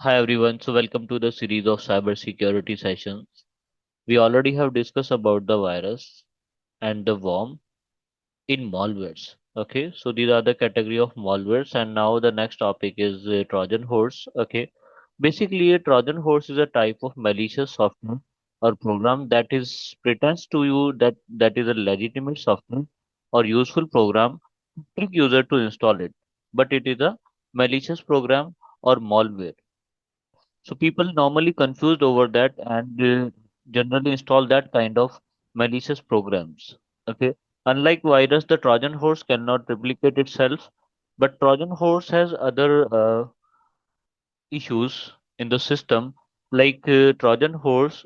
Hi everyone, so welcome to the series of cybersecurity sessions. We already have discussed about the virus and the worm in malwares. Okay, so these are the category of malwares, and now the next topic is Trojan Horse. Okay, basically a Trojan Horse is a type of malicious software or program that is pretends to you that is a legitimate software or useful program to trick user to install it, but it is a malicious program or malware. So people normally confused over that and generally install that kind of malicious programs. Okay. Unlike virus, the Trojan horse cannot replicate itself, but Trojan horse has other issues in the system, like Trojan horse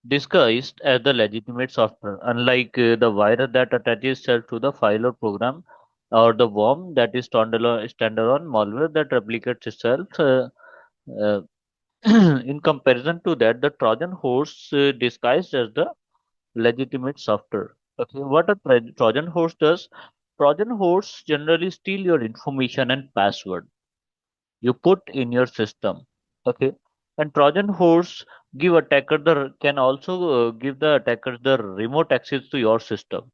disguised as the legitimate software, unlike the virus that attaches itself to the file or program, or the worm that is standalone malware that replicates itself. Uh, In comparison to that, the Trojan horse disguised as the legitimate software. Okay, what a Trojan horse does? Trojan horse generally steal your information and password you put in your system. Okay, and Trojan horse give attacker the can also give the attackers the remote access to your system.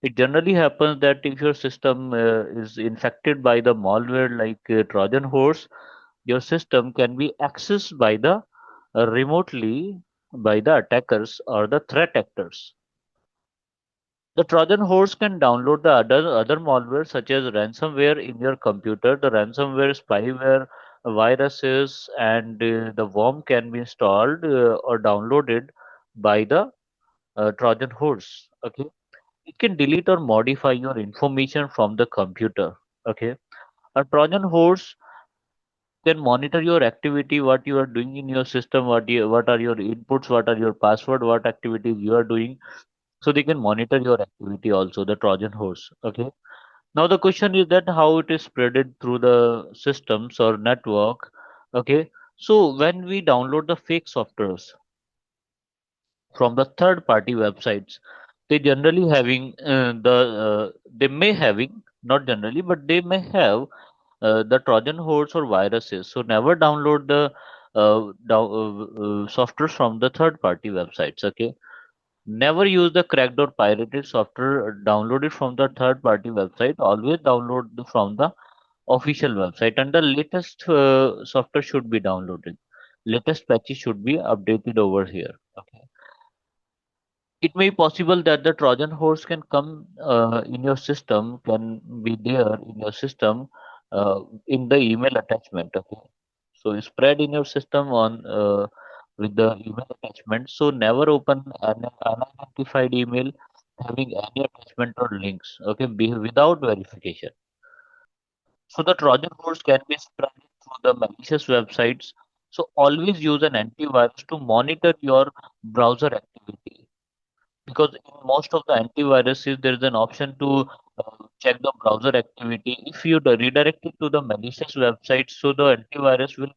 It generally happens that if your system is infected by the malware like Trojan horse, your system can be accessed by the remotely by the attackers or the threat actors. The Trojan horse can download the other malware such as ransomware in your computer. The ransomware, spyware, viruses, and the worm can be installed or downloaded by the Trojan horse. Okay, it can delete or modify your information from the computer. Okay, a Trojan horse can monitor your activity, what you are doing in your system, what are your inputs, what are your password, what activities you are doing. So they can monitor your activity also, the Trojan horse. Okay. Now the question is that how it is spreaded through the systems or network. Okay. So when we download the fake softwares from the third party websites, they generally having they may having, not generally, but they may have the Trojan horse or viruses. So never download the software from the third party websites. Okay. Never use the cracked or pirated software downloaded from the third party website. Always download from the official website, and the latest software should be downloaded. Latest patches should be updated over here. Okay. It may be possible that the Trojan horse can come in your system, can be there in your system in the email attachment. Okay, so spread in your system on with the email attachment. So never open an unidentified email having any attachment or links. Okay, without verification. So the Trojan horse can be spread through the malicious websites. So always use an antivirus to monitor your browser activity, because in most of the antiviruses there is an option to check the browser activity. If you redirect it to the malicious website, so the antivirus will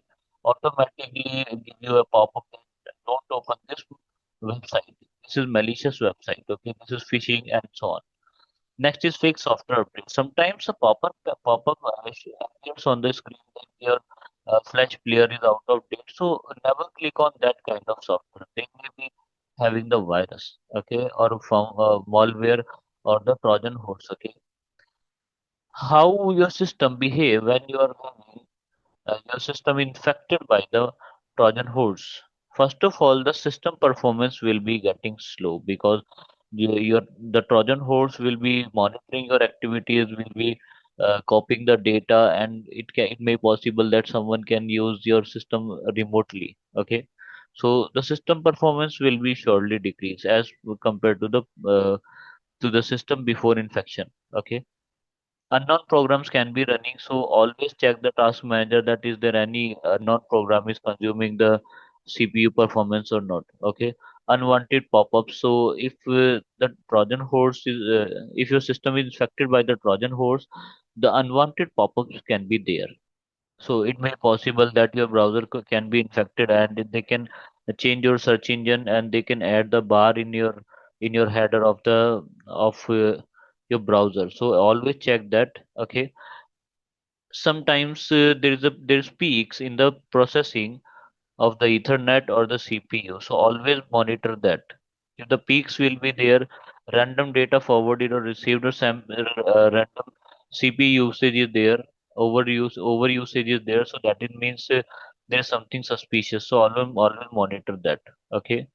automatically give you a pop-up that don't open this website. This is malicious website. Okay, this is phishing and so on. Next is fake software update. Sometimes a pop-up appears on the screen that your Flash player is out of date. So never click on that kind of software. They may be having the virus, okay, or from malware or the Trojan horse. Okay, how your system behave when you are having your system infected by the Trojan horse. First of all, the system performance will be getting slow because the Trojan horse will be monitoring your activities, will be copying the data, and it may possible that someone can use your system remotely. Okay, so the system performance will be surely decrease as compared to the system before infection. Okay, unknown programs can be running, so always check the task manager that is there any unknown program is consuming the CPU performance or not. Okay, unwanted pop-ups. So if the Trojan horse is if your system is infected by the Trojan horse, the unwanted pop-ups can be there. So it may possible that your browser can be infected, and they can change your search engine, and they can add the bar in your header of the of your browser. So always check that. Okay, sometimes there's peaks in the processing of the Ethernet or the CPU. So always monitor that. If the peaks will be there, random data forwarded or received, or random CPU usage is there, overusage is there. So that it means there's something suspicious. So always monitor that. Okay.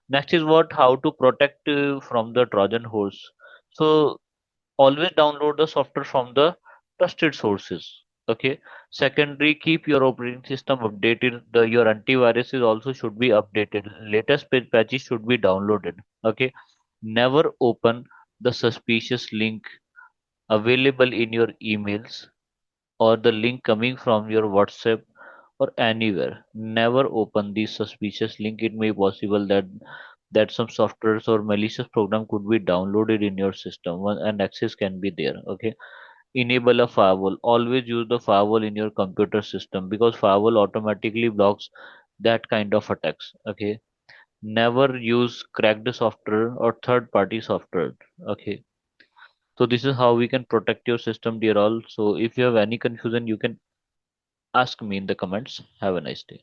Next is what how to protect from the Trojan horse. So always download the software from the trusted sources. Okay. Secondary, keep your operating system updated. Your antivirus is also should be updated. Latest patches should be downloaded. Okay. Never open the suspicious link available in your emails or the link coming from your WhatsApp or anywhere. Never open these suspicious link. It may be possible that some softwares or malicious program could be downloaded in your system and access can be there. Okay. Enable a firewall. Always use the firewall in your computer system because firewall automatically blocks that kind of attacks. Okay. Never use cracked software or third party software. Okay. So this is how we can protect your system, dear all. So if you have any confusion, you can ask me in the comments. Have a nice day.